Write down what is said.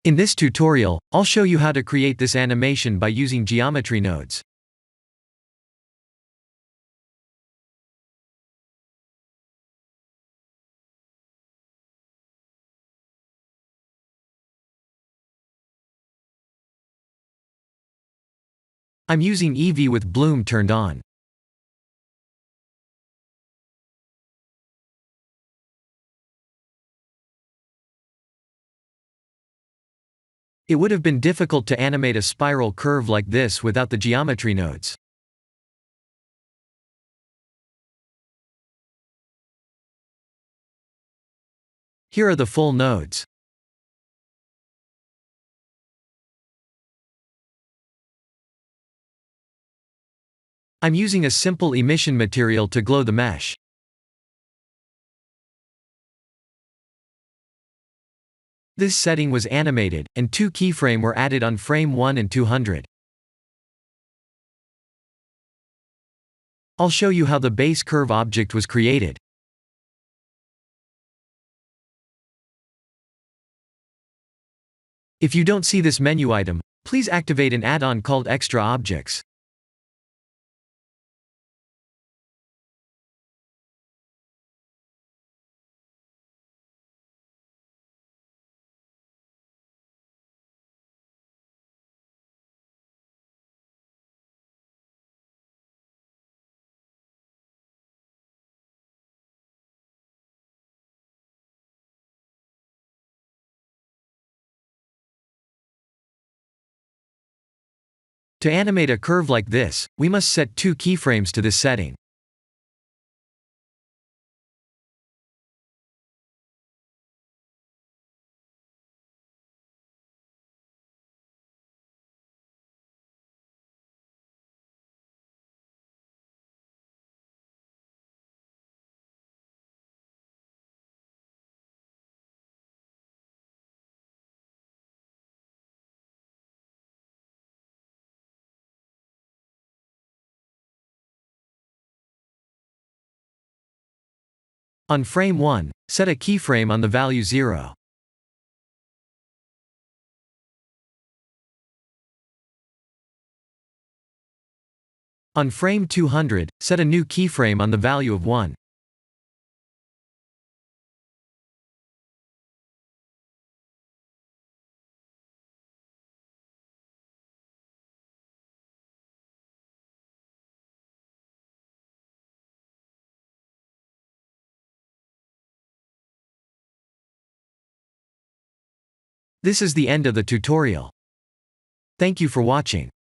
In this tutorial, I'll show you how to create this animation by using geometry nodes. I'm using Eevee with bloom turned on. It would have been difficult to animate a spiral curve like this without the geometry nodes. Here are the full nodes. I'm using a simple emission material to glow the mesh. This setting was animated, and 2 keyframes were added on frame 1 and 200. I'll show you how the base curve object was created. If you don't see this menu item, please activate an add-on called Extra Objects. To animate a curve like this, we must set 2 keyframes to this setting. On frame 1, set a keyframe on the value 0. On frame 200, set a new keyframe on the value of 1. This is the end of the tutorial. Thank you for watching.